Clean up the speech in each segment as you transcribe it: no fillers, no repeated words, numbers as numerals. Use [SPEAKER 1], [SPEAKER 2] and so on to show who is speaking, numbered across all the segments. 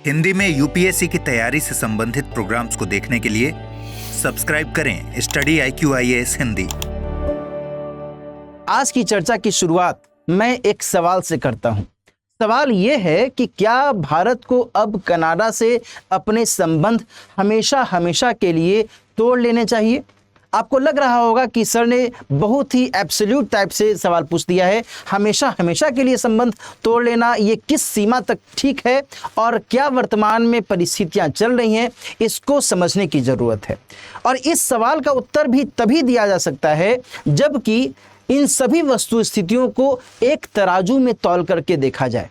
[SPEAKER 1] हिंदी में यूपीएससी की तैयारी से संबंधित प्रोग्राम्स को देखने के लिए सब्सक्राइब करें स्टडी IQIAS हिंदी।
[SPEAKER 2] आज की चर्चा की शुरुआत मैं एक सवाल से करता हूं। सवाल यह है कि क्या भारत को अब कनाडा से अपने संबंध हमेशा हमेशा के लिए तोड़ लेने चाहिए? आपको लग रहा होगा कि सर ने बहुत ही एब्सोल्यूट टाइप से सवाल पूछ दिया है। हमेशा हमेशा के लिए संबंध तोड़ लेना ये किस सीमा तक ठीक है और क्या वर्तमान में परिस्थितियां चल रही हैं, इसको समझने की ज़रूरत है। और इस सवाल का उत्तर भी तभी दिया जा सकता है जबकि इन सभी वस्तु स्थितियों को एक तराजू में तौल करके देखा जाए।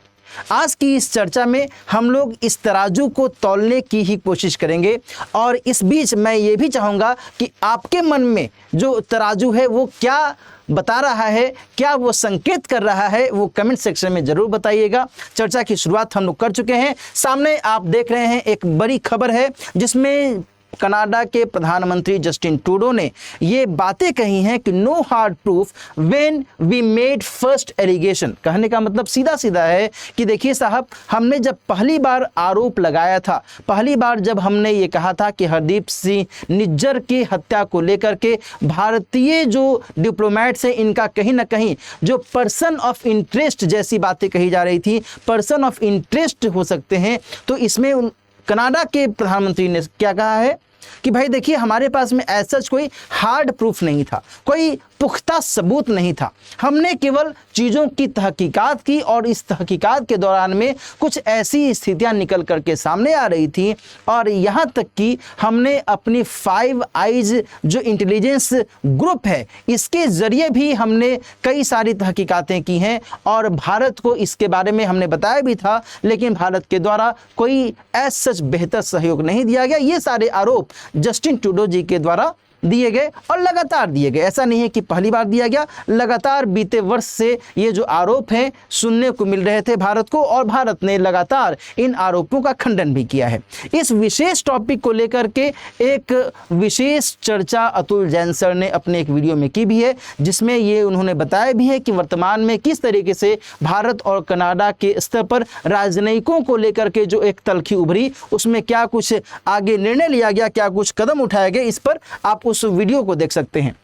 [SPEAKER 2] आज की इस चर्चा में हम लोग इस तराजू को तौलने की ही कोशिश करेंगे और इस बीच मैं ये भी चाहूँगा कि आपके मन में जो तराजू है वो क्या बता रहा है, क्या वो संकेत कर रहा है, वो कमेंट सेक्शन में ज़रूर बताइएगा। चर्चा की शुरुआत हम लोग कर चुके हैं। सामने आप देख रहे हैं एक बड़ी खबर है जिसमें कनाडा के प्रधानमंत्री जस्टिन ट्रूडो ने ये बातें कही हैं कि no hard proof when we made first allegation. कहने का मतलब सीधा सीधा है कि देखिए साहब, हमने जब पहली बार आरोप लगाया था, पहली बार जब हमने ये कहा था कि हरदीप सिंह निज्जर की हत्या को लेकर के भारतीय जो डिप्लोमेट्स हैं इनका कहीं ना कहीं जो पर्सन ऑफ इंटरेस्ट जैसी बातें कही जा रही थी, पर्सन ऑफ इंटरेस्ट हो सकते हैं, तो इसमें कनाडा के प्रधानमंत्री ने क्या कहा है कि भाई देखिए, हमारे पास में ऐसा कोई हार्ड प्रूफ नहीं था, कोई पुख्ता सबूत नहीं था। हमने केवल चीज़ों की तहकीकात की और इस तहकीकात के दौरान में कुछ ऐसी स्थितियां निकल करके सामने आ रही थी और यहाँ तक कि हमने अपनी 5 आइज जो इंटेलिजेंस ग्रुप है इसके ज़रिए भी हमने कई सारी तहकीकातें की हैं और भारत को इसके बारे में हमने बताया भी था, लेकिन भारत के द्वारा कोई ऐसा सच बेहतर सहयोग नहीं दिया गया। ये सारे आरोप जस्टिन ट्रूडो जी के द्वारा दिए गए और लगातार दिए गए। ऐसा नहीं है कि पहली बार दिया गया, लगातार बीते वर्ष से ये जो आरोप हैं सुनने को मिल रहे थे भारत को और भारत ने लगातार इन आरोपों का खंडन भी किया है। इस विशेष टॉपिक को लेकर के एक विशेष चर्चा अतुल जैन सर ने अपने एक वीडियो में की भी है, जिसमें ये उन्होंने बताया भी है कि वर्तमान में किस तरीके से भारत और कनाडा के स्तर पर राजनयिकों को लेकर के जो एक तल्खी उभरी, उसमें क्या कुछ आगे निर्णय लिया गया, क्या कुछ कदम उठाए गए, इस पर आप उस वीडियो को देख सकते हैं।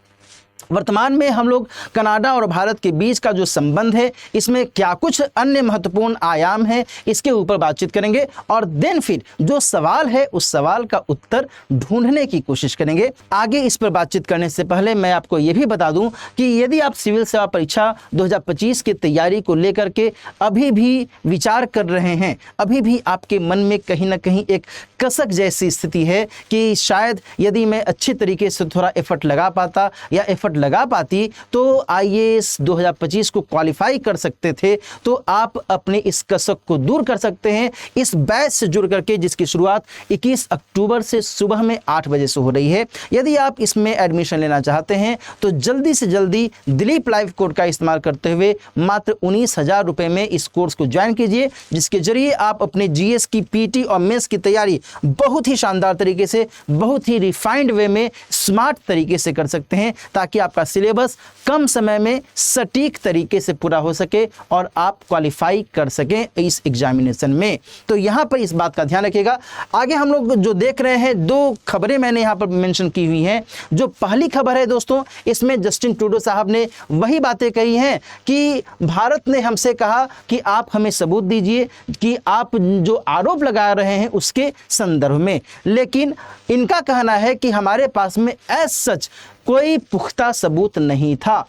[SPEAKER 2] वर्तमान में हम लोग कनाडा और भारत के बीच का जो संबंध है इसमें क्या कुछ अन्य महत्वपूर्ण आयाम है, इसके ऊपर बातचीत करेंगे और देन फिर जो सवाल है उस सवाल का उत्तर ढूंढने की कोशिश करेंगे। आगे इस पर बातचीत करने से पहले मैं आपको ये भी बता दूं कि यदि आप सिविल सेवा परीक्षा 2025 की तैयारी को लेकर के अभी भी विचार कर रहे हैं, अभी भी आपके मन में कहीं ना कहीं एक कसक जैसी स्थिति है कि शायद यदि मैं अच्छे तरीके से थोड़ा एफर्ट लगा पाता या एफर्ट लगा पाती तो IAS 2025 को क्वालिफाई कर सकते थे, तो आप अपने इस कसक को दूर कर सकते हैं इस बैच से जुड़ करके, जिसकी शुरुआत 21 अक्टूबर से सुबह में 8 बजे से हो रही है। यदि आप इसमें एडमिशन लेना चाहते हैं तो जल्दी से जल्दी दिलीप लाइव कोड का इस्तेमाल करते हुए मात्र 19,000 रुपये में इस कोर्स को ज्वाइन कीजिए, जिसके जरिए आप अपने GS की PT और मेंस की तैयारी बहुत ही शानदार तरीके से, बहुत ही रिफाइंड वे में, स्मार्ट तरीके से कर सकते हैं, ताकि आपका सिलेबस कम समय में सटीक तरीके से पूरा हो सके और आप क्वालिफाई कर सकें इस एग्जामिनेशन में। तो यहाँ पर इस बात का ध्यान रखिएगा। आगे हम लोग जो देख रहे हैं, 2 खबरें मैंने यहाँ पर मेंशन की हुई हैं। जो पहली खबर है दोस्तों, इसमें जस्टिन ट्रूडो साहब ने वही बातें कही हैं कि भारत ने हमसे कहा कि आप हमें सबूत दीजिए कि आप जो आरोप लगा रहे हैं उसके संदर्भ में, लेकिन इनका कहना है कि हमारे पास में एज सच कोई पुख्ता सबूत नहीं था।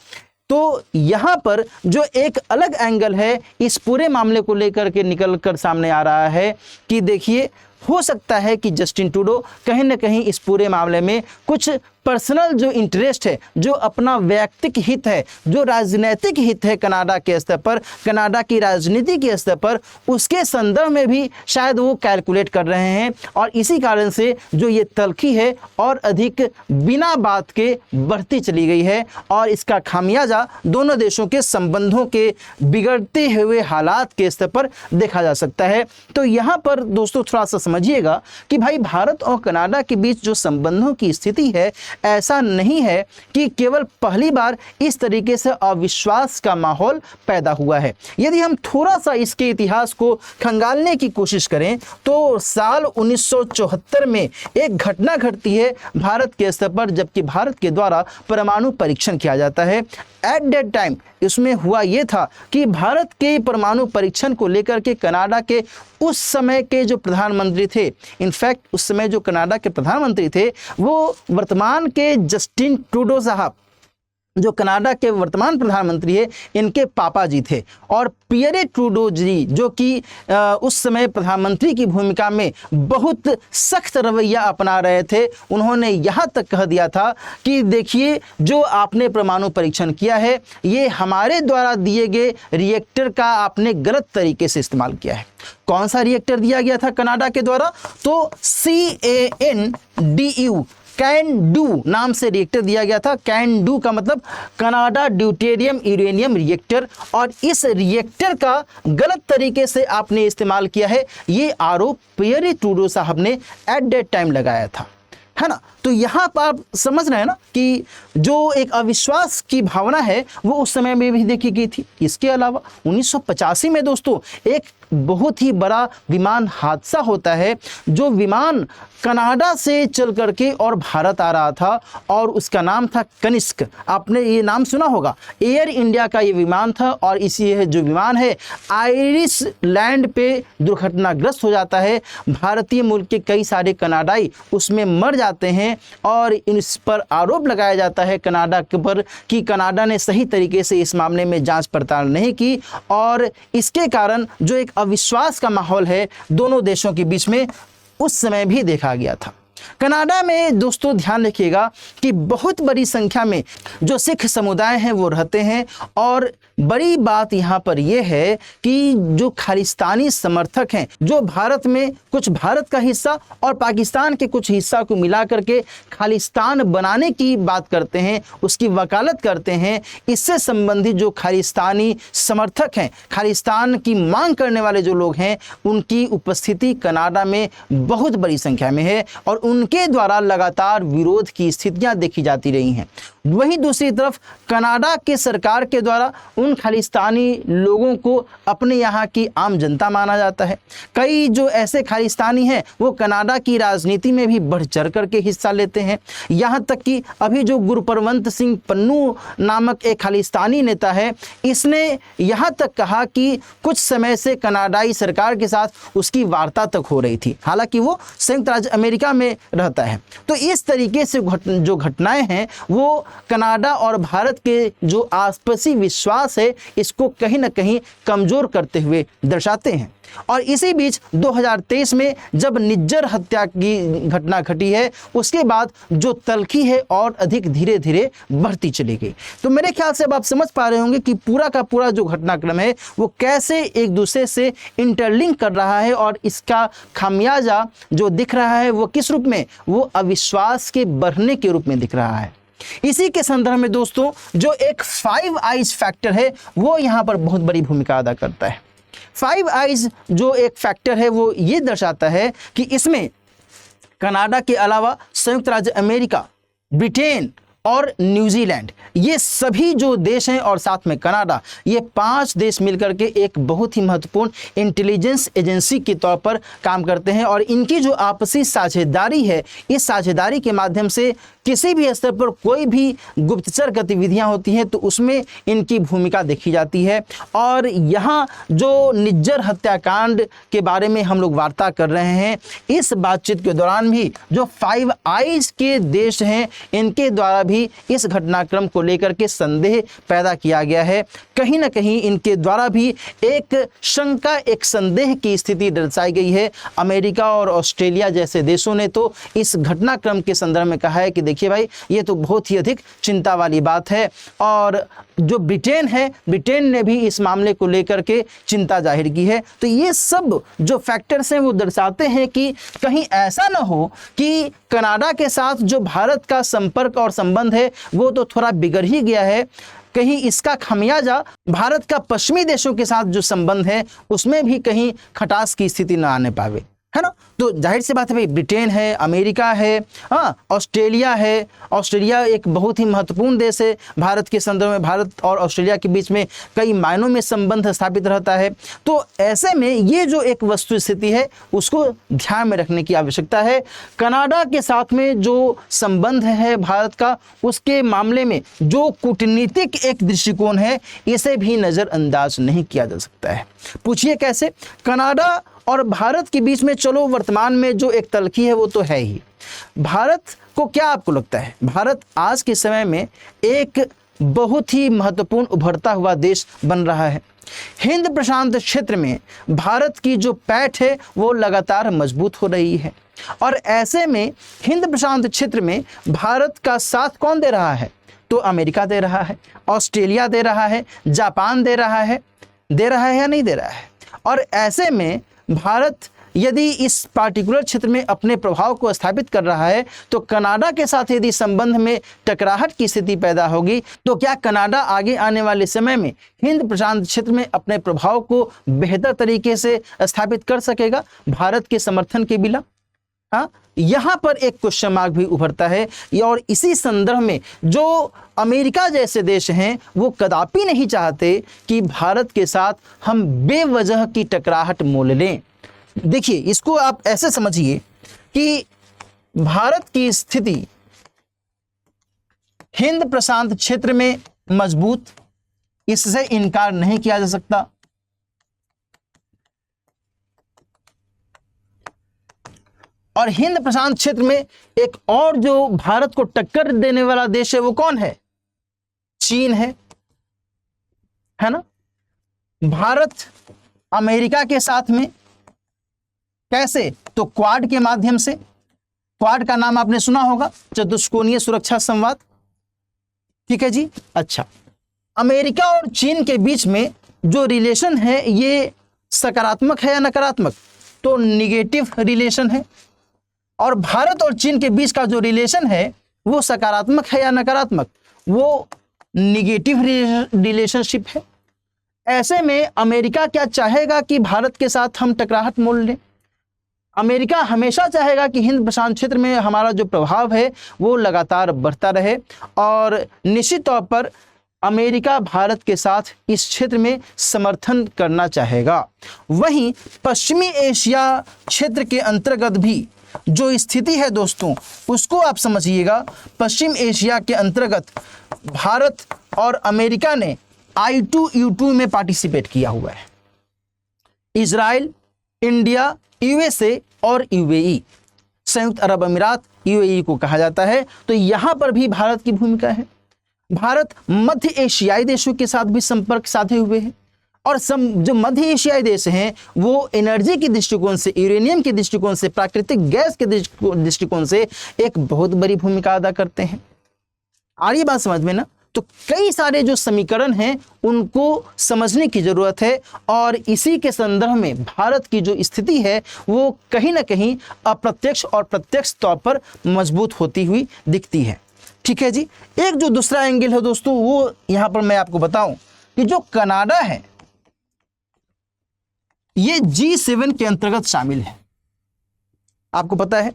[SPEAKER 2] तो यहाँ पर जो एक अलग एंगल है इस पूरे मामले को लेकर के निकल कर सामने आ रहा है कि देखिए, हो सकता है कि जस्टिन ट्रूडो कहीं ना कहीं इस पूरे मामले में कुछ पर्सनल जो इंटरेस्ट है, जो अपना वैयक्तिक हित है, जो राजनीतिक हित है कनाडा के स्तर पर, कनाडा की राजनीति के स्तर पर, उसके संदर्भ में भी शायद वो कैलकुलेट कर रहे हैं और इसी कारण से जो ये तल्खी है और अधिक बिना बात के बढ़ती चली गई है और इसका खामियाजा दोनों देशों के संबंधों के बिगड़ते हुए हालात के स्तर पर देखा जा सकता है। तो यहाँ पर दोस्तों थोड़ा सा समझिएगा कि भाई भारत और कनाडा के बीच जो संबंधों की स्थिति है, ऐसा नहीं है कि केवल पहली बार इस तरीके से अविश्वास का माहौल पैदा हुआ है। यदि हम थोड़ा सा इसके इतिहास को खंगालने की कोशिश करें तो साल 1974 में एक घटना घटती है भारत के स्तर पर, जबकि भारत के द्वारा परमाणु परीक्षण किया जाता है। एट दैट टाइम इसमें हुआ ये था कि भारत के परमाणु परीक्षण को लेकर के कनाडा के उस समय के जो प्रधानमंत्री थे, इनफैक्ट उस समय जो कनाडा के प्रधानमंत्री थे वो वर्तमान के जस्टिन ट्रूडो साहब, जो कनाडा के वर्तमान प्रधानमंत्री है, इनके पापा जी थे। और पियरे ट्रूडो जी जो कि उस समय प्रधानमंत्री की भूमिका में बहुत सख्त रवैया अपना रहे थे, उन्होंने यहाँ तक कह दिया था कि देखिए जो आपने परमाणु परीक्षण किया है ये हमारे द्वारा दिए गए रिएक्टर का आपने गलत तरीके से इस्तेमाल किया है। कौन सा रिएक्टर दिया गया था कनाडा के द्वारा? तो CANDU कैन डू नाम से रिएक्टर दिया गया था। कैन डू का मतलब कनाडा ड्यूटेरियम यूरेनियम रिएक्टर, और इस रिएक्टर का गलत तरीके से आपने इस्तेमाल किया है, ये आरोप पियरे ट्रूडो साहब ने एट दैट टाइम लगाया था, है ना। तो यहाँ पर आप समझ रहे हैं ना कि जो एक अविश्वास की भावना है वो उस समय में भी देखी गई थी। इसके अलावा 1985 में दोस्तों एक बहुत ही बड़ा विमान हादसा होता है। जो विमान कनाडा से चल करके और भारत आ रहा था और उसका नाम था कनिष्क। आपने ये नाम सुना होगा, एयर इंडिया का ये विमान था और इसी जो विमान है आयरिश लैंड पे दुर्घटनाग्रस्त हो जाता है। भारतीय मूल के कई सारे कनाडाई उसमें मर जाते हैं और इस पर आरोप लगाया जाता है कनाडा के ऊपर कि कनाडा ने सही तरीके से इस मामले में जांच पड़ताल नहीं की, और इसके कारण जो एक अविश्वास का माहौल है दोनों देशों के बीच में उस समय भी देखा गया था। कनाडा में दोस्तों ध्यान रखिएगा कि बहुत बड़ी संख्या में जो सिख समुदाय हैं वो रहते हैं, और बड़ी बात यहाँ पर यह है कि जो खालिस्तानी समर्थक हैं, जो भारत में कुछ भारत का हिस्सा और पाकिस्तान के कुछ हिस्सा को मिला करके खालिस्तान बनाने की बात करते हैं, उसकी वकालत करते हैं, इससे संबंधित जो खालिस्तानी समर्थक हैं, खालिस्तान की मांग करने वाले जो लोग हैं, उनकी उपस्थिति कनाडा में बहुत बड़ी संख्या में है और उनके द्वारा लगातार विरोध की स्थितियां देखी जाती रही हैं। वहीं दूसरी तरफ कनाडा के सरकार के द्वारा उन खालिस्तानी लोगों को अपने यहाँ की आम जनता माना जाता है। कई जो ऐसे खालिस्तानी हैं वो कनाडा की राजनीति में भी बढ़ चढ़ करके हिस्सा लेते हैं। यहाँ तक कि अभी जो गुरप्रवंत सिंह पन्नू नामक एक खालिस्तानी नेता है, इसने यहाँ तक कहा कि कुछ समय से कनाडाई सरकार के साथ उसकी वार्ता तक हो रही थी, हालांकि वो संयुक्त राज्य अमेरिका में रहता है। तो इस तरीके से जो घटनाएं हैं वो कनाडा और भारत के जो आपसी विश्वास है इसको कहीं ना कहीं कमजोर करते हुए दर्शाते हैं। और इसी बीच 2023 में जब निज्जर हत्या की घटना घटी है, उसके बाद जो तल्खी है और अधिक धीरे धीरे बढ़ती चली गई। तो मेरे ख्याल से अब आप समझ पा रहे होंगे कि पूरा का पूरा जो घटनाक्रम है वो कैसे एक दूसरे से इंटरलिंक कर रहा है, और इसका खामियाजा जो दिख रहा है वो किस रूप में, वो अविश्वास के बढ़ने के रूप में दिख रहा है। इसी के संदर्भ में दोस्तों जो एक 5 आइज फैक्टर है वो यहाँ पर बहुत बड़ी भूमिका अदा करता है। 5 आइज जो एक फैक्टर है वो ये दर्शाता है कि इसमें कनाडा के अलावा संयुक्त राज्य अमेरिका, ब्रिटेन और न्यूजीलैंड, ये सभी जो देश हैं और साथ में कनाडा, ये 5 देश मिलकर के एक बहुत ही महत्वपूर्ण इंटेलिजेंस एजेंसी के तौर पर काम करते हैं। और इनकी जो आपसी साझेदारी है, इस साझेदारी के माध्यम से किसी भी स्तर पर कोई भी गुप्तचर गतिविधियां होती हैं तो उसमें इनकी भूमिका देखी जाती है। और यहाँ जो निज्जर हत्याकांड के बारे में हम लोग वार्ता कर रहे हैं, इस बातचीत के दौरान भी जो 5 आइज के देश हैं इनके द्वारा भी इस घटनाक्रम को लेकर के संदेह पैदा किया गया है। कहीं ना कहीं इनके द्वारा भी एक शंका, एक संदेह की स्थिति दर्शाई गई है। अमेरिका और ऑस्ट्रेलिया जैसे देशों ने तो इस घटनाक्रम के संदर्भ में कहा है कि देखिए भाई, ये तो बहुत ही अधिक चिंता वाली बात है। और जो ब्रिटेन है, ब्रिटेन ने भी इस मामले को लेकर के चिंता जाहिर की है। तो ये सब जो फैक्टर्स हैं वो दर्शाते हैं कि कहीं ऐसा ना हो कि कनाडा के साथ जो भारत का संपर्क और संबंध है वो तो थोड़ा बिगड़ ही गया है, कहीं इसका खामियाजा भारत का पश्चिमी देशों के साथ जो संबंध है उसमें भी कहीं खटास की स्थिति न आने पावे, है ना। तो जाहिर सी बात है भाई, ब्रिटेन है, अमेरिका है, हाँ, ऑस्ट्रेलिया है। ऑस्ट्रेलिया एक बहुत ही महत्वपूर्ण देश है भारत के संदर्भ में। भारत और ऑस्ट्रेलिया के बीच में कई मायनों में संबंध स्थापित रहता है। तो ऐसे में ये जो एक वस्तु स्थिति है उसको ध्यान में रखने की आवश्यकता है। कनाडा के साथ में जो संबंध है भारत का, उसके मामले में जो कूटनीतिक एक दृष्टिकोण है, इसे भी नज़रअंदाज नहीं किया जा सकता है। पूछिए कैसे? कनाडा और भारत के बीच में चलो वर्तमान में जो एक तलखी है वो तो है ही। भारत को क्या आपको लगता है, भारत आज के समय में एक बहुत ही महत्वपूर्ण उभरता हुआ देश बन रहा है। हिंद प्रशांत क्षेत्र में भारत की जो पैठ है वो लगातार मजबूत हो रही है, और ऐसे में हिंद प्रशांत क्षेत्र में भारत का साथ कौन दे रहा है? तो अमेरिका दे रहा है, ऑस्ट्रेलिया दे रहा है, जापान दे रहा है या नहीं दे रहा है। और ऐसे में भारत यदि इस पार्टिकुलर क्षेत्र में अपने प्रभाव को स्थापित कर रहा है, तो कनाडा के साथ यदि संबंध में टकराहट की स्थिति पैदा होगी, तो क्या कनाडा आगे आने वाले समय में हिंद प्रशांत क्षेत्र में अपने प्रभाव को बेहतर तरीके से स्थापित कर सकेगा भारत के समर्थन के बिना? हाँ, यहाँ पर एक क्वेश्चन मार्क भी उभरता है। और इसी संदर्भ में जो अमेरिका जैसे देश हैं वो कदापि नहीं चाहते कि भारत के साथ हम बेवजह की टकराहट मोल लें। देखिए, इसको आप ऐसे समझिए कि भारत की स्थिति हिंद प्रशांत क्षेत्र में मजबूत, इससे इनकार नहीं किया जा सकता। और हिंद प्रशांत क्षेत्र में एक और जो भारत को टक्कर देने वाला देश है वो कौन है? चीन है ना। भारत अमेरिका के साथ में कैसे? तो क्वाड के माध्यम से। क्वाड का नाम आपने सुना होगा, चतुष्कोणीय सुरक्षा संवाद। ठीक है जी। अच्छा, अमेरिका और चीन के बीच में जो रिलेशन है ये सकारात्मक है या नकारात्मक? तो निगेटिव रिलेशन है। और भारत और चीन के बीच का जो रिलेशन है वो सकारात्मक है या नकारात्मक? वो निगेटिव रिलेशनशिप है। ऐसे में अमेरिका क्या चाहेगा कि भारत के साथ हम टकराहट मोल लें? अमेरिका हमेशा चाहेगा कि हिंद प्रशांत क्षेत्र में हमारा जो प्रभाव है वो लगातार बढ़ता रहे, और निश्चित तौर पर अमेरिका भारत के साथ इस क्षेत्र में समर्थन करना चाहेगा। वहीं पश्चिमी एशिया क्षेत्र के अंतर्गत भी जो स्थिति है दोस्तों, उसको आप समझिएगा। पश्चिम एशिया के अंतर्गत भारत और अमेरिका ने I2U2 में पार्टिसिपेट किया हुआ है। इजराइल, इंडिया, यूएसए और यूएई, संयुक्त अरब अमीरात, यूएई को कहा जाता है। तो यहाँ पर भी भारत की भूमिका है। भारत मध्य एशियाई देशों के साथ भी संपर्क साधे हुए है, और जो मध्य एशियाई देश हैं वो एनर्जी के दृष्टिकोण से, यूरेनियम के दृष्टिकोण से, प्राकृतिक गैस के दृष्टिकोण से एक बहुत बड़ी भूमिका अदा करते हैं। आ रही बात समझ में ना? तो कई सारे जो समीकरण हैं उनको समझने की जरूरत है, और इसी के संदर्भ में भारत की जो स्थिति है वो कहीं ना कहीं अप्रत्यक्ष और प्रत्यक्ष तौर पर मजबूत होती हुई दिखती है। ठीक है जी। एक जो दूसरा एंगल है दोस्तों, वो यहां पर मैं आपको बताऊं कि जो कनाडा है ये G7 के अंतर्गत शामिल है। आपको पता है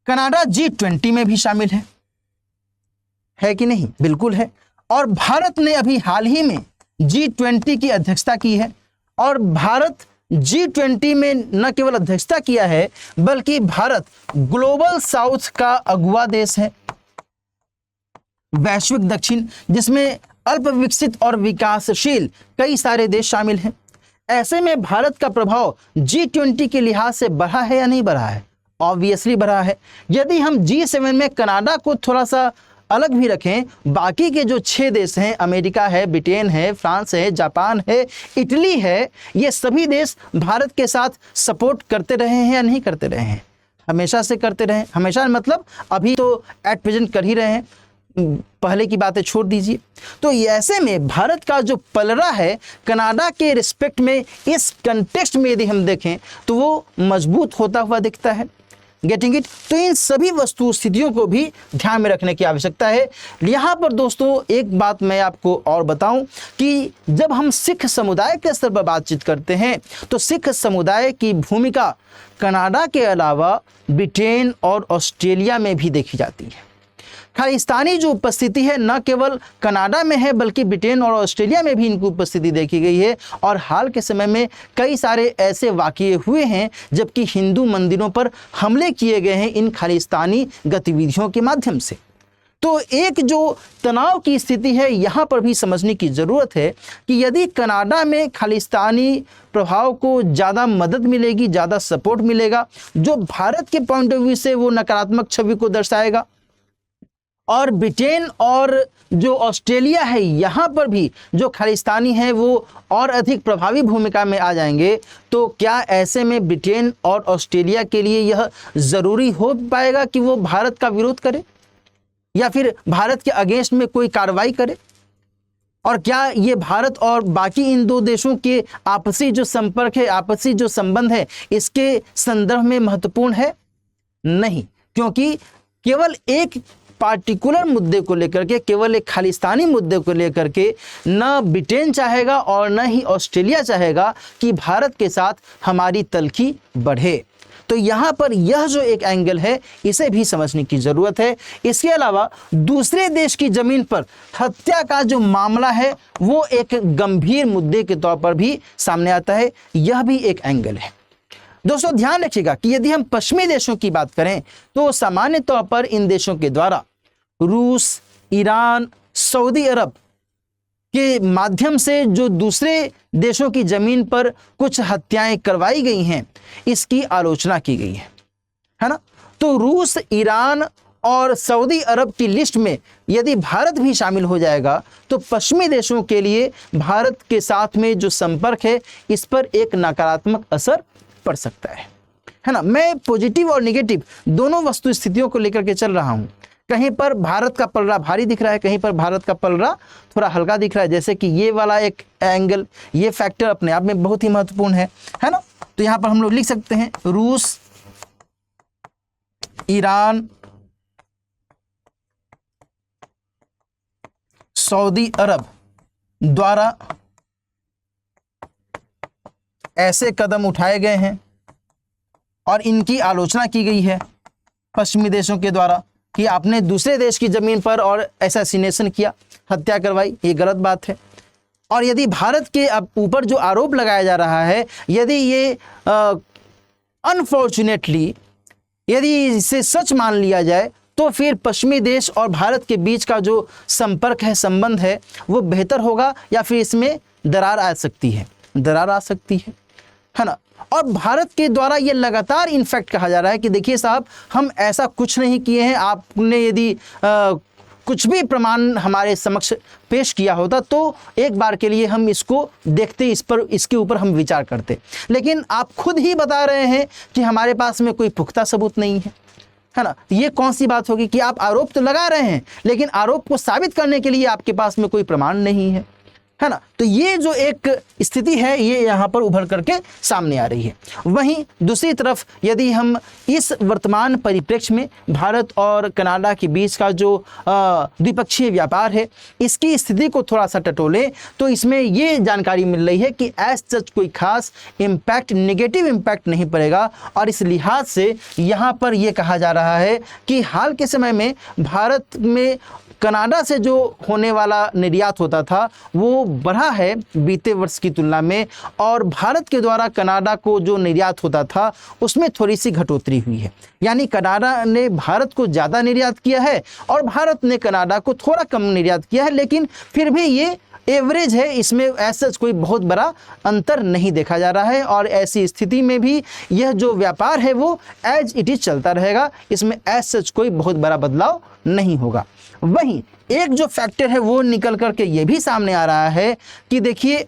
[SPEAKER 2] कनाडा G20 में भी शामिल है कि नहीं? बिल्कुल है। और भारत ने अभी हाल ही में G20 की अध्यक्षता की है, और भारत G20 में न केवल अध्यक्षता किया है बल्कि भारत ग्लोबल साउथ का अगुवा देश है, वैश्विक दक्षिण, जिसमें अल्प विकसित और विकासशील कई सारे देश शामिल हैं। ऐसे में भारत का प्रभाव G20 के लिहाज से बढ़ा है या नहीं बढ़ा है? ऑब्वियसली बढ़ा है। यदि हम G7 में कनाडा को थोड़ा सा अलग भी रखें, बाकी के जो 6 देश हैं, अमेरिका है, ब्रिटेन है, फ्रांस है, जापान है, इटली है, ये सभी देश भारत के साथ सपोर्ट करते रहे हैं या नहीं करते रहे हैं? हमेशा से करते रहे। हमेशा मतलब अभी तो एट प्रेजेंट कर ही रहे हैं, पहले की बातें छोड़ दीजिए। तो ऐसे में भारत का जो पलड़ा है कनाडा के रिस्पेक्ट में, इस कंटेक्स्ट में यदि हम देखें तो वो मजबूत होता हुआ दिखता है। Getting it? तो इन सभी वस्तु स्थितियों को भी ध्यान में रखने की आवश्यकता है। यहाँ पर दोस्तों एक बात मैं आपको और बताऊं कि जब हम सिख समुदाय के स्तर पर बातचीत करते हैं तो सिख समुदाय की भूमिका कनाडा के अलावा ब्रिटेन और ऑस्ट्रेलिया में भी देखी जाती है। खालिस्तानी जो उपस्थिति है न केवल कनाडा में है बल्कि ब्रिटेन और ऑस्ट्रेलिया में भी इनकी उपस्थिति देखी गई है। और हाल के समय में कई सारे ऐसे वाक़ये हुए हैं जबकि हिंदू मंदिरों पर हमले किए गए हैं इन खालिस्तानी गतिविधियों के माध्यम से। तो एक जो तनाव की स्थिति है यहाँ पर भी समझने की ज़रूरत है कि यदि कनाडा में खालिस्तानी प्रभाव को ज़्यादा मदद मिलेगी, ज़्यादा सपोर्ट मिलेगा, जो भारत के पॉइंट ऑफ व्यू से वो नकारात्मक छवि को दर्शाएगा, और ब्रिटेन और जो ऑस्ट्रेलिया है यहाँ पर भी जो खालिस्तानी हैं वो और अधिक प्रभावी भूमिका में आ जाएंगे, तो क्या ऐसे में ब्रिटेन और ऑस्ट्रेलिया के लिए यह ज़रूरी हो पाएगा कि वो भारत का विरोध करे या फिर भारत के अगेंस्ट में कोई कार्रवाई करे? और क्या ये भारत और बाकी इन दो देशों के आपसी जो संपर्क है, आपसी जो संबंध है, इसके संदर्भ में महत्वपूर्ण है? नहीं, क्योंकि केवल एक पार्टिकुलर मुद्दे को लेकर के, केवल एक खालिस्तानी मुद्दे को लेकर के न ब्रिटेन चाहेगा और न ही ऑस्ट्रेलिया चाहेगा कि भारत के साथ हमारी तलखी बढ़े। तो यहाँ पर यह जो एक एंगल है इसे भी समझने की ज़रूरत है। इसके अलावा दूसरे देश की ज़मीन पर हत्या का जो मामला है वो एक गंभीर मुद्दे के तौर पर भी सामने आता है, यह भी एक एंगल है। दोस्तों ध्यान रखिएगा कि यदि हम पश्चिमी देशों की बात करें तो सामान्य तौर पर इन देशों के द्वारा रूस, ईरान, सऊदी अरब के माध्यम से जो दूसरे देशों की ज़मीन पर कुछ हत्याएं करवाई गई हैं इसकी आलोचना की गई है ना? तो रूस, ईरान और सऊदी अरब की लिस्ट में यदि भारत भी शामिल हो जाएगा तो पश्चिमी देशों के लिए भारत के साथ में जो संपर्क है इस पर एक नकारात्मक असर पड़ सकता है ना? मैं पॉजिटिव और नेगेटिव दोनों वस्तु स्थितियों को लेकर के चल रहा हूं। कहीं पर भारत का पलड़ा भारी दिख रहा है, कहीं पर भारत का पलड़ा थोड़ा हल्का दिख रहा है, जैसे कि ये वाला एक एंगल, ये फैक्टर अपने आप में बहुत ही महत्वपूर्ण है ना? तो यहाँ पर हम लोग लिख सकते हैं रूस, ईरान, सऊदी अरब द्वारा ऐसे कदम उठाए गए हैं और इनकी आलोचना की गई है पश्चिमी देशों के द्वारा कि आपने दूसरे देश की ज़मीन पर और असैसिनेशन किया, हत्या करवाई, ये गलत बात है। और यदि भारत के अब ऊपर जो आरोप लगाया जा रहा है, यदि ये अनफॉर्चुनेटली यदि इसे सच मान लिया जाए तो फिर पश्चिमी देश और भारत के बीच का जो संपर्क है, संबंध है, वो बेहतर होगा या फिर इसमें दरार आ सकती है ना? और भारत के द्वारा ये लगातार इनफैक्ट कहा जा रहा है कि देखिए साहब, हम ऐसा कुछ नहीं किए हैं, आपने यदि कुछ भी प्रमाण हमारे समक्ष पेश किया होता तो एक बार के लिए हम इसको देखते, इसके ऊपर हम विचार करते, लेकिन आप खुद ही बता रहे हैं कि हमारे पास में कोई पुख्ता सबूत नहीं है ना? ये कौन सी बात होगी कि आप आरोप तो लगा रहे हैं लेकिन आरोप को साबित करने के लिए आपके पास में कोई प्रमाण नहीं है ना? तो ये जो एक स्थिति है ये यहाँ पर उभर करके सामने आ रही है। वहीं दूसरी तरफ यदि हम इस वर्तमान परिप्रेक्ष्य में भारत और कनाडा के बीच का जो द्विपक्षीय व्यापार है इसकी स्थिति को थोड़ा सा टटोलें तो इसमें ये जानकारी मिल रही है कि एज सच कोई खास इम्पैक्ट, नेगेटिव इम्पैक्ट नहीं पड़ेगा। और इस लिहाज से यहाँ पर ये कहा जा रहा है कि हाल के समय में भारत में कनाडा से जो होने वाला निर्यात होता था वो बढ़ा है बीते वर्ष की तुलना में, और भारत के द्वारा कनाडा को जो निर्यात होता था उसमें थोड़ी सी घटोतरी हुई है। यानी कनाडा ने भारत को ज़्यादा निर्यात किया है और भारत ने कनाडा को थोड़ा कम निर्यात किया है, लेकिन फिर भी ये एवरेज है, इसमें ऐसा कोई बहुत बड़ा अंतर नहीं देखा जा रहा है। और ऐसी स्थिति में भी यह जो व्यापार है वो एज इट इज चलता रहेगा, इसमें एज सच कोई बहुत बड़ा बदलाव नहीं होगा। वहीं एक जो फैक्टर है वो निकल करके ये भी सामने आ रहा है कि देखिए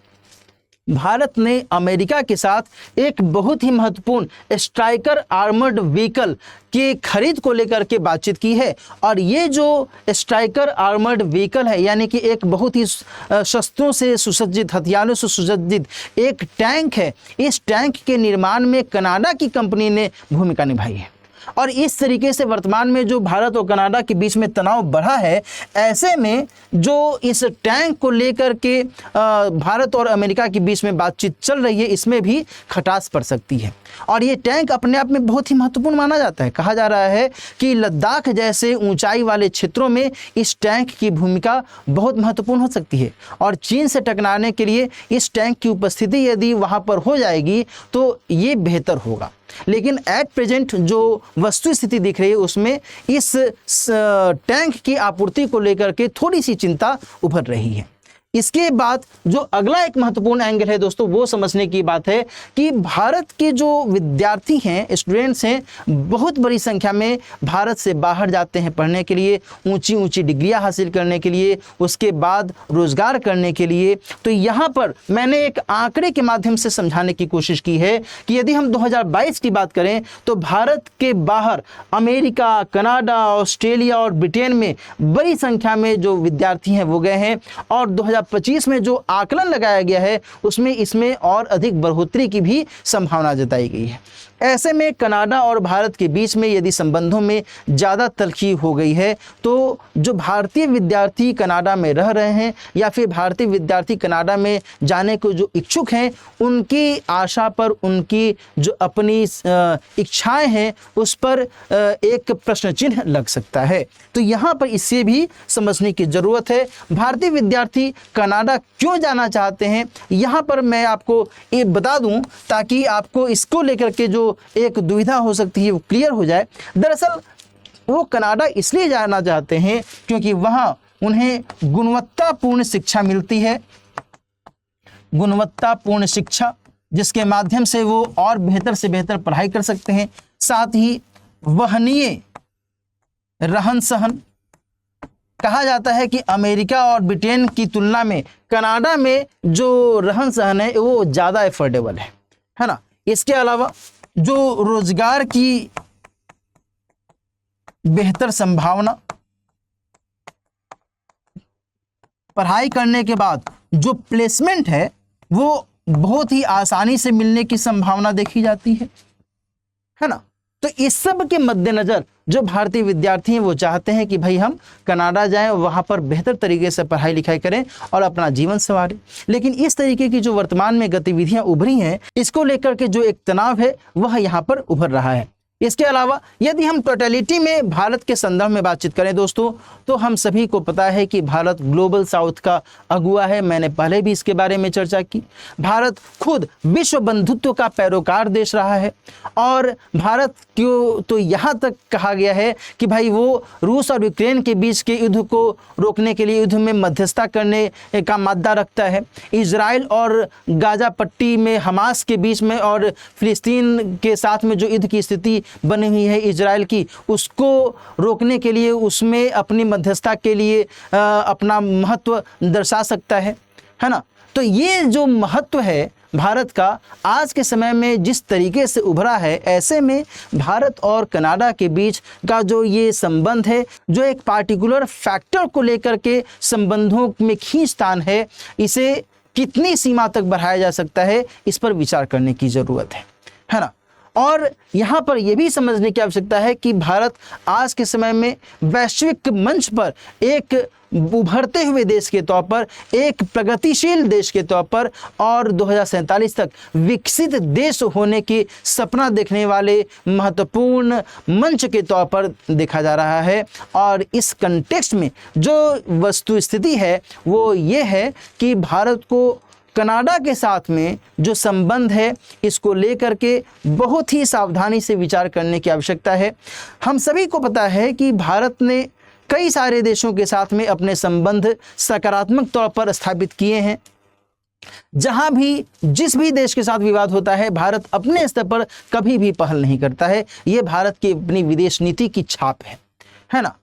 [SPEAKER 2] भारत ने अमेरिका के साथ एक बहुत ही महत्वपूर्ण स्ट्राइकर आर्मर्ड व्हीकल के खरीद को लेकर के बातचीत की है। और ये जो स्ट्राइकर आर्मर्ड व्हीकल है यानी कि एक बहुत ही शस्त्रों से सुसज्जित, हथियारों से सुसज्जित एक टैंक है, इस टैंक के निर्माण में कनाडा की कंपनी ने भूमिका निभाई है। और इस तरीके से वर्तमान में जो भारत और कनाडा के बीच में तनाव बढ़ा है, ऐसे में जो इस टैंक को लेकर के भारत और अमेरिका के बीच में बातचीत चल रही है, इसमें भी खटास पड़ सकती है। और ये टैंक अपने आप में बहुत ही महत्वपूर्ण माना जाता है। कहा जा रहा है कि लद्दाख जैसे ऊंचाई वाले क्षेत्रों में इस टैंक की भूमिका बहुत महत्वपूर्ण हो सकती है और चीन से टकराने के लिए इस टैंक की उपस्थिति यदि वहाँ पर हो जाएगी तो ये बेहतर होगा। लेकिन एट प्रेजेंट जो वस्तु स्थिति दिख रही है उसमें इस टैंक की आपूर्ति को लेकर के थोड़ी सी चिंता उभर रही है। इसके बाद जो अगला एक महत्वपूर्ण एंगल है दोस्तों, वो समझने की बात है कि भारत के जो विद्यार्थी हैं, स्टूडेंट्स हैं, बहुत बड़ी संख्या में भारत से बाहर जाते हैं पढ़ने के लिए, ऊंची ऊंची डिग्रियां हासिल करने के लिए, उसके बाद रोजगार करने के लिए। तो यहाँ पर मैंने एक आंकड़े के माध्यम से समझाने की कोशिश की है कि यदि हम 2022 की बात करें तो भारत के बाहर अमेरिका, कनाडा, ऑस्ट्रेलिया और ब्रिटेन में बड़ी संख्या में जो विद्यार्थी हैं वो गए हैं और 2025 में जो आकलन लगाया गया है उसमें इसमें और अधिक बढ़ोतरी की भी संभावना जताई गई है। ऐसे में कनाडा और भारत के बीच में यदि संबंधों में ज़्यादा तलखी हो गई है तो जो भारतीय विद्यार्थी कनाडा में रह रहे हैं या फिर भारतीय विद्यार्थी कनाडा में जाने को जो इच्छुक हैं, उनकी आशा पर, उनकी जो अपनी इच्छाएं हैं उस पर एक प्रश्न चिन्ह लग सकता है। तो यहाँ पर इससे भी समझने की ज़रूरत है। भारतीय विद्यार्थी कनाडा क्यों जाना चाहते हैं, यहाँ पर मैं आपको ये बता दूँ ताकि आपको इसको लेकर के जो एक दुविधा हो सकती है वो क्लियर हो जाए। दरअसल वो कनाडा इसलिए जाना चाहते हैं क्योंकि वहाँ उन्हें गुणवत्तापूर्ण शिक्षा मिलती है, गुणवत्तापूर्ण शिक्षा जिसके माध्यम से वो और बेहतर से बेहतर पढ़ाई कर सकते हैं, साथ ही वहनीय रहन सहन। कहा जाता है कि अमेरिका और ब्रिटेन की तुलना में कनाडा में जो रहन सहन है वो ज़्यादा एफोर्डेबल है ना। इसके अलावा जो रोजगार की बेहतर संभावना, पढ़ाई करने के बाद जो प्लेसमेंट है वो बहुत ही आसानी से मिलने की संभावना देखी जाती है ना। तो इस सब के मद्देनज़र जो भारतीय विद्यार्थी हैं वो चाहते हैं कि भाई हम कनाडा जाएं, वहाँ पर बेहतर तरीके से पढ़ाई लिखाई करें और अपना जीवन संवारें। लेकिन इस तरीके की जो वर्तमान में गतिविधियां उभरी हैं, इसको लेकर के जो एक तनाव है वह यहाँ पर उभर रहा है। इसके अलावा यदि हम टोटलिटी में भारत के संदर्भ में बातचीत करें दोस्तों, तो हम सभी को पता है कि भारत ग्लोबल साउथ का अगुआ है। मैंने पहले भी इसके बारे में चर्चा की। भारत खुद विश्व बंधुत्व का पैरोकार देश रहा है और भारत को तो यहाँ तक कहा गया है कि भाई वो रूस और यूक्रेन के बीच के युद्ध को रोकने के लिए युद्ध में मध्यस्थता करने का मादा रखता है। इजराइल और गाजा पट्टी में हमास के बीच में और फिलिस्तीन के साथ में जो युद्ध की स्थिति बनी हुई है इजराइल की, उसको रोकने के लिए उसमें अपनी मध्यस्थता के लिए अपना महत्व दर्शा सकता है ना। तो ये जो महत्व है भारत का आज के समय में जिस तरीके से उभरा है, ऐसे में भारत और कनाडा के बीच का जो ये संबंध है, जो एक पार्टिकुलर फैक्टर को लेकर के संबंधों में खींचतान है, इसे कितनी सीमा तक बढ़ाया जा सकता है, इस पर विचार करने की ज़रूरत है ना। और यहाँ पर यह भी समझने की आवश्यकता है कि भारत आज के समय में वैश्विक मंच पर एक उभरते हुए देश के तौर पर, एक प्रगतिशील देश के तौर पर और 2047 तक विकसित देश होने की सपना देखने वाले महत्वपूर्ण मंच के तौर पर देखा जा रहा है। और इस कंटेक्स्ट में जो वस्तु स्थिति है वो ये है कि भारत को कनाडा के साथ में जो संबंध है इसको लेकर के बहुत ही सावधानी से विचार करने की आवश्यकता है। हम सभी को पता है कि भारत ने कई सारे देशों के साथ में अपने संबंध सकारात्मक तौर पर स्थापित किए हैं। जहां भी जिस भी देश के साथ विवाद होता है, भारत अपने स्तर पर कभी भी पहल नहीं करता है। ये भारत की अपनी विदेश नीति की छाप है ना।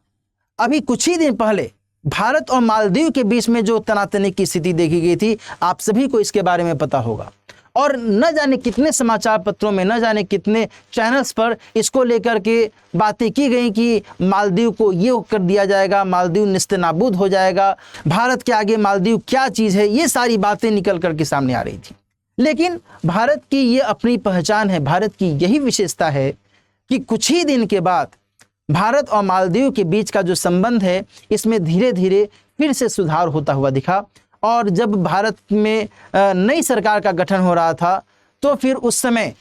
[SPEAKER 2] अभी कुछ ही दिन पहले भारत और मालदीव के बीच में जो तनातनी की स्थिति देखी गई थी, आप सभी को इसके बारे में पता होगा और न जाने कितने समाचार पत्रों में, न जाने कितने चैनल्स पर इसको लेकर के बातें की गई कि मालदीव को ये कर दिया जाएगा, मालदीव निस्तेनाबूद हो जाएगा, भारत के आगे मालदीव क्या चीज़ है, ये सारी बातें निकल कर के सामने आ रही थी। लेकिन भारत की ये अपनी पहचान है, भारत की यही विशेषता है कि कुछ ही दिन के बाद भारत और मालदीव के बीच का जो संबंध है इसमें धीरे धीरे फिर से सुधार होता हुआ दिखा। और जब भारत में नई सरकार का गठन हो रहा था तो फिर उस समय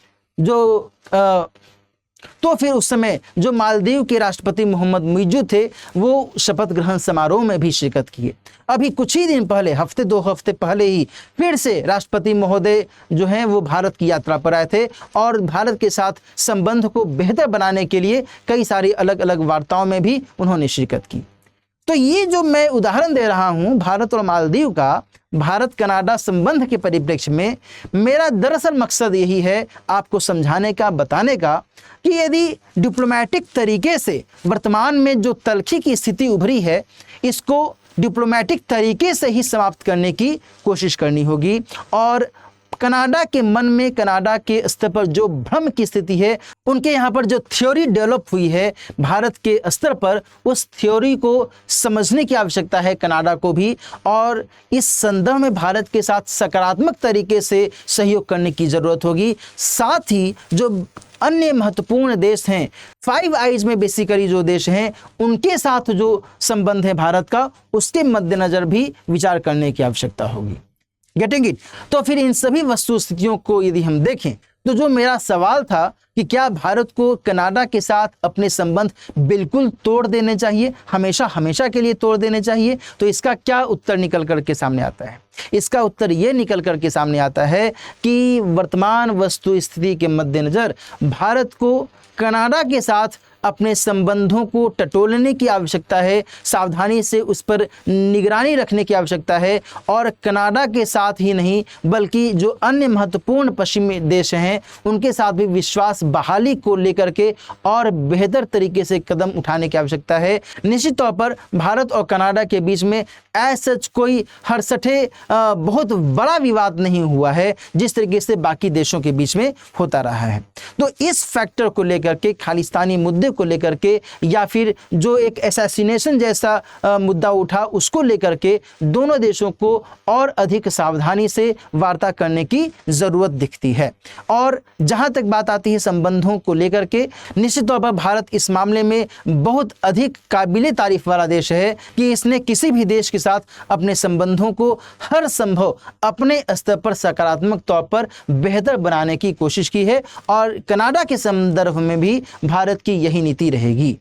[SPEAKER 2] जो मालदीव के राष्ट्रपति मोहम्मद मुइज़्ज़ू थे वो शपथ ग्रहण समारोह में भी शिरकत किए। अभी कुछ ही दिन पहले, हफ्ते 2 हफ्ते पहले ही फिर से राष्ट्रपति महोदय जो हैं वो भारत की यात्रा पर आए थे और भारत के साथ संबंध को बेहतर बनाने के लिए कई सारी अलग अलग वार्ताओं में भी उन्होंने शिरकत की। तो ये जो मैं उदाहरण दे रहा हूँ भारत और मालदीव का, भारत कनाडा संबंध के परिप्रेक्ष्य में, मेरा दरअसल मकसद यही है आपको समझाने का, बताने का कि यदि डिप्लोमेटिक तरीके से वर्तमान में जो तल्खी की स्थिति उभरी है इसको डिप्लोमेटिक तरीके से ही समाप्त करने की कोशिश करनी होगी। और कनाडा के मन में, कनाडा के स्तर पर जो भ्रम की स्थिति है, उनके यहाँ पर जो थ्योरी डेवलप हुई है भारत के स्तर पर, उस थ्योरी को समझने की आवश्यकता है कनाडा को भी। और इस संदर्भ में भारत के साथ सकारात्मक तरीके से सहयोग करने की ज़रूरत होगी। साथ ही जो अन्य महत्वपूर्ण देश हैं, फाइव आइज में बेसिकली जो देश हैं, उनके साथ जो संबंध है भारत का, उसके मद्देनज़र भी विचार करने की आवश्यकता होगी। Getting it? तो फिर इन सभी वस्तु स्थितियों को यदि हम देखें तो जो मेरा सवाल था कि क्या भारत को कनाडा के साथ अपने संबंध बिल्कुल तोड़ देने चाहिए, हमेशा हमेशा के लिए तोड़ देने चाहिए, तो इसका क्या उत्तर निकल कर के सामने आता है? इसका उत्तर ये निकल कर के सामने आता है कि वर्तमान वस्तु स्थिति के मद्देनज़र भारत को कनाडा के साथ अपने संबंधों को टटोलने की आवश्यकता है, सावधानी से उस पर निगरानी रखने की आवश्यकता है। और कनाडा के साथ ही नहीं बल्कि जो अन्य महत्वपूर्ण पश्चिमी देश हैं उनके साथ भी विश्वास बहाली को लेकर के और बेहतर तरीके से कदम उठाने की आवश्यकता है। निश्चित तौर पर भारत और कनाडा के बीच में सच कोई हरसठे बहुत बड़ा विवाद नहीं हुआ है जिस तरीके से बाकी देशों के बीच में होता रहा है। तो इस फैक्टर को लेकर के, खालिस्तानी मुद्दे को लेकर के, या फिर जो एक असैसिनेशन जैसा मुद्दा उठा उसको लेकर के दोनों देशों को और अधिक सावधानी से वार्ता करने की ज़रूरत दिखती है। और जहाँ तक बात आती है संबंधों को लेकर के, निश्चित तौर पर भारत इस मामले में बहुत अधिक काबिले तारीफ वाला देश है कि इसने किसी भी देश के साथ अपने संबंधों को हर संभव अपने स्तर पर सकारात्मक तौर पर बेहतर बनाने की कोशिश की है। और कनाडा के संदर्भ में भी भारत की यही नीति रहेगी।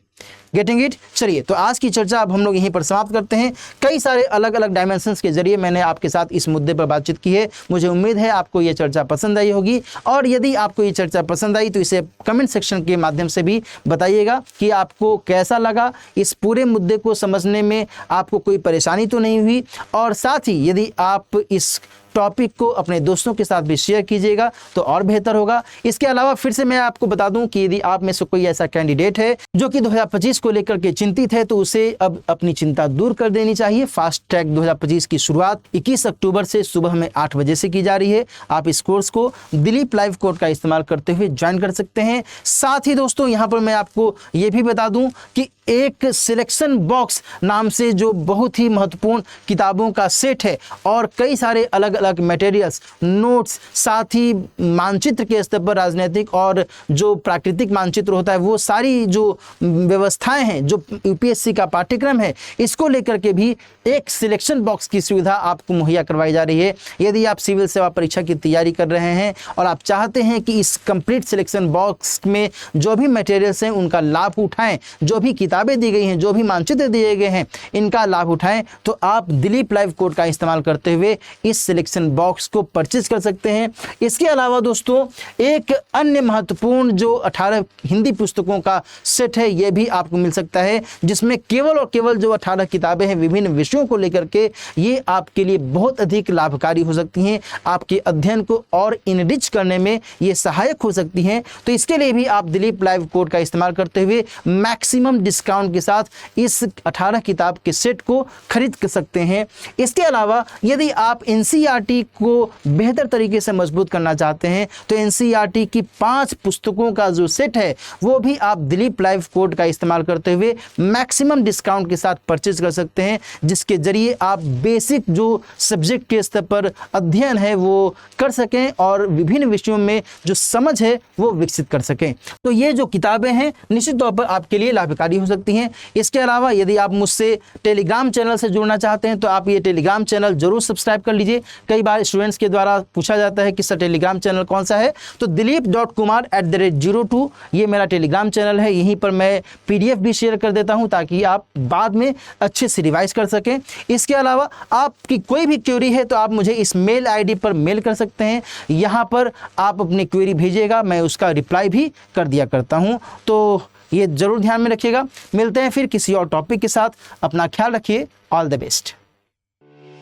[SPEAKER 2] Getting it? चलिए, तो आज की चर्चा अब हम लोग यहीं पर समाप्त करते हैं। कई सारे अलग अलग डायमेंशंस के जरिए मैंने आपके साथ इस मुद्दे पर बातचीत की है। मुझे उम्मीद है आपको ये चर्चा पसंद आई होगी। और यदि आपको ये चर्चा पसंद आई तो इसे कमेंट सेक्शन के माध्यम से भी बताइएगा कि आपको कैसा लगा, इस पूरे मुद्दे को समझने में आपको कोई परेशानी तो नहीं हुई। और साथ ही यदि आप इस टॉपिक को अपने दोस्तों के साथ भी शेयर कीजिएगा तो और बेहतर होगा। इसके अलावा फिर से मैं आपको बता दूं कि यदि आप में से कोई ऐसा कैंडिडेट है जो कि 2025 को लेकर के चिंतित है तो उसे अब अपनी चिंता दूर कर देनी चाहिए। फास्ट ट्रैक 2025 की शुरुआत 21 अक्टूबर से सुबह में 8 बजे से की जा रही है। आप इस कोर्स को दिलीप लाइव कोड का इस्तेमाल करते हुए ज्वाइन कर सकते हैं। साथ ही दोस्तों यहाँ पर मैं आपको ये भी बता दूं कि एक सिलेक्शन बॉक्स नाम से जो बहुत ही महत्वपूर्ण किताबों का सेट है और कई सारे अलग अलग मटेरियल्स, नोट्स, साथ ही मानचित्र के स्तर पर राजनीतिक और जो प्राकृतिक मानचित्र होता है वो सारी जो व्यवस्थाएं हैं, जो यूपीएससी का पाठ्यक्रम है, इसको लेकर के भी एक सिलेक्शन बॉक्स की सुविधा आपको मुहैया करवाई जा रही है। यदि आप सिविल सेवा परीक्षा की तैयारी कर रहे हैं और आप चाहते हैं कि इस कंप्लीट सिलेक्शन बॉक्स में जो भी मटेरियल्स हैं उनका लाभ उठाएं, जो भी किताबें दी गई हैं, जो भी मानचित्र दिए गए हैं, इनका लाभ उठाएं, तो आप दिलीप लाइव कोड का इस्तेमाल करते हुए इस सिलेक्शन बॉक्स को परचेज कर सकते हैं। इसके अलावा दोस्तों एक अन्य महत्वपूर्ण जो 18 हिंदी पुस्तकों का सेट है ये भी आपको मिल सकता है, जिसमें केवल और केवल जो 18 किताबें हैं विभिन्न विषयों को लेकर के, ये आपके लिए बहुत अधिक लाभकारी हो सकती हैं। आपके अध्ययन को और इनरिच करने में ये सहायक हो सकती हैं। तो इसके लिए भी आप दिलीप लाइव कोड का इस्तेमाल करते हुए मैक्सिमम डिस्काउंट डिस्काउंट के साथ इस 18 किताब के सेट को खरीद सकते हैं। इसके अलावा यदि आप एनसीईआरटी को बेहतर तरीके से मजबूत करना चाहते हैं तो एनसीईआरटी की 5 पुस्तकों का जो सेट है वो भी आप दिलीप लाइव कोड का इस्तेमाल करते हुए मैक्सिमम डिस्काउंट के साथ परचेज कर सकते हैं, जिसके जरिए आप बेसिक जो सब्जेक्ट के स्तर पर अध्ययन है वो कर सकें और विभिन्न विषयों में जो समझ है वो विकसित कर सकें। तो ये जो किताबें हैं निश्चित तौर पर आपके लिए लाभकारी हो सकती हैं। इसके अलावा यदि आप मुझसे टेलीग्राम चैनल से जुड़ना चाहते हैं तो आप ये टेलीग्राम चैनल जरूर सब्सक्राइब कर लीजिए। कई बार स्टूडेंट्स के द्वारा पूछा जाता है कि सर टेलीग्राम चैनल कौन सा है, तो dilip.kumar@02 ये मेरा टेलीग्राम चैनल है। यहीं पर मैं PDF भी शेयर कर देता हूं ताकि आप बाद में अच्छे से रिवाइज कर सकें। इसके अलावा आपकी कोई भी क्वेरी है तो आप मुझे इस मेल ID पर मेल कर सकते हैं। यहाँ पर आप अपनी क्वेरी भेजिएगा, मैं उसका रिप्लाई भी कर दिया करता हूँ। तो ये जरूर ध्यान में रखिएगा। मिलते हैं फिर किसी और टॉपिक के साथ। अपना ख्याल रखिए। All the best.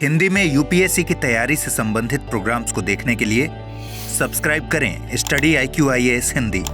[SPEAKER 1] हिंदी में यूपीएससी की तैयारी से संबंधित प्रोग्राम्स को देखने के लिए सब्सक्राइब करें स्टडी IQ IAS हिंदी।